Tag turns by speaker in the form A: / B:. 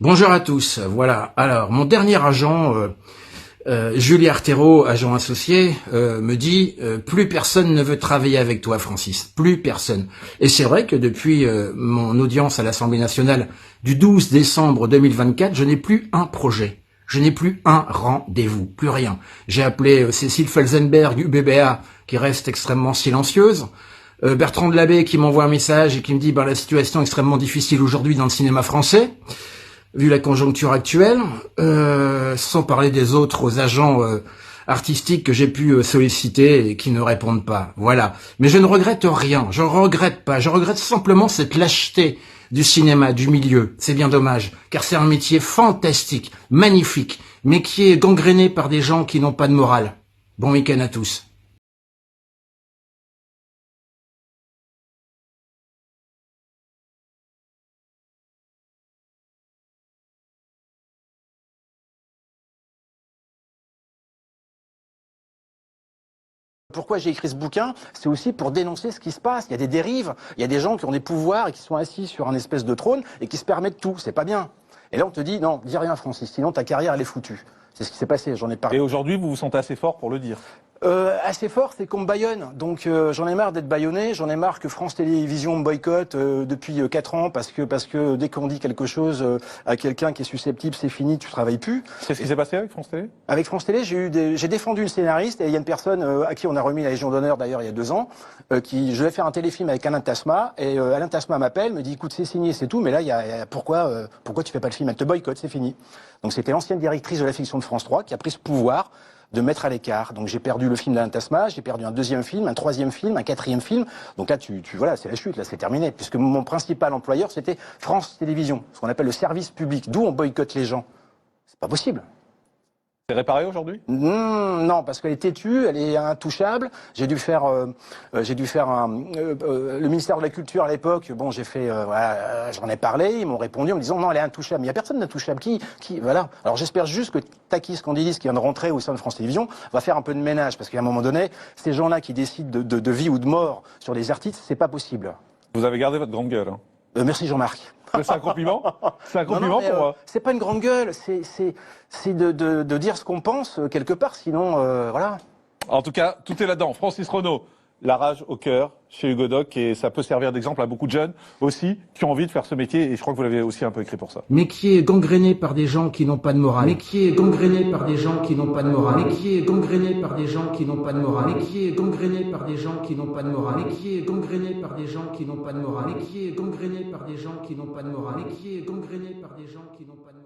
A: Bonjour à tous. Voilà. Alors, mon dernier agent, Julie Artero, agent associé, me dit plus personne ne veut travailler avec toi, Francis. Plus personne. Et c'est vrai que depuis mon audience à l'Assemblée nationale du 12 décembre 2024, je n'ai plus un projet. Je n'ai plus un rendez-vous, plus rien. J'ai appelé Cécile Felsenberg, UBBA, qui reste extrêmement silencieuse. Bertrand Delabé qui m'envoie un message et qui me dit la situation est extrêmement difficile aujourd'hui dans le cinéma français, vu la conjoncture actuelle, sans parler des autres agents artistiques que j'ai pu solliciter et qui ne répondent pas. Voilà. Mais je ne regrette rien, je ne regrette pas, je regrette simplement cette lâcheté du cinéma, du milieu. C'est bien dommage, car c'est un métier fantastique, magnifique, mais qui est gangréné par des gens qui n'ont pas de morale. Bon week-end à tous.
B: Pourquoi j'ai écrit ce bouquin? C'est aussi pour dénoncer ce qui se passe. Il y a des dérives, il y a des gens qui ont des pouvoirs et qui sont assis sur un espèce de trône et qui se permettent tout. C'est pas bien. Et là, on te dit, non, dis rien, Francis, sinon ta carrière, elle est foutue. C'est ce qui s'est passé, j'en ai parlé.
C: Et aujourd'hui, vous vous sentez assez fort pour le dire?
B: Assez fort, c'est qu'on me bâillonne. Donc j'en ai marre d'être bâillonné, j'en ai marre que France Télévisions me boycotte depuis 4 ans parce que dès qu'on dit quelque chose à quelqu'un qui est susceptible, c'est fini, tu travailles plus.
C: Qu'est-ce qui s'est passé avec France Télé?
B: Avec France Télé, j'ai défendu une scénariste et il y a une personne à qui on a remis la Légion d'honneur d'ailleurs il y a 2 ans, je vais faire un téléfilm avec Alain Tasma et Alain Tasma m'appelle, me dit écoute c'est signé, c'est tout, mais là pourquoi tu fais pas le film? Elle te boycotte, c'est fini. Donc c'était l'ancienne directrice de la fiction de France 3 qui a pris ce pouvoir de mettre à l'écart. Donc j'ai perdu le film d'Alain Tasma, j'ai perdu un 2e film, un 3e film, un 4e film. Donc là, voilà, c'est la chute, là, c'est terminé. Puisque mon principal employeur, c'était France Télévisions, ce qu'on appelle le service public, d'où on boycotte les gens. C'est pas possible.
C: C'est réparé aujourd'hui?
B: Non, parce qu'elle est têtue, elle est intouchable. J'ai dû faire le ministère de la Culture à l'époque. Bon, voilà, j'en ai parlé. Ils m'ont répondu en me disant non, elle est intouchable. Mais il y a personne d'intouchable. Voilà. Alors j'espère juste que Takis Candilis, qui vient de rentrer au sein de France Télévisions, va faire un peu de ménage, parce qu'à un moment donné, ces gens-là qui décident de vie ou de mort sur les artistes, c'est pas possible.
C: Vous avez gardé votre grande gueule. Hein.
B: Merci Jean-Marc.
C: C'est un compliment? C'est un compliment pour moi.
B: C'est pas une grande gueule, c'est de dire ce qu'on pense quelque part, sinon voilà.
C: En tout cas, tout est là-dedans. Francis Renaud, la rage au cœur chez Hugo Doc, et ça peut servir d'exemple à beaucoup de jeunes aussi qui ont envie de faire ce métier, et je crois que vous l'avez aussi un peu écrit pour ça.
A: Mais qui est gangréné par des gens qui n'ont pas de morale. Mais qui est gangréné par des gens qui n'ont pas de morale. Mais qui est gangréné par des gens qui n'ont pas de morale. Mais qui est gangréné par des gens qui n'ont pas de morale. Mais qui est gangréné par des gens qui n'ont pas de morale. Mais qui est gangréné par des gens qui n'ont pas de morale. Mais qui est gangréné par des gens qui n'ont pas de morale.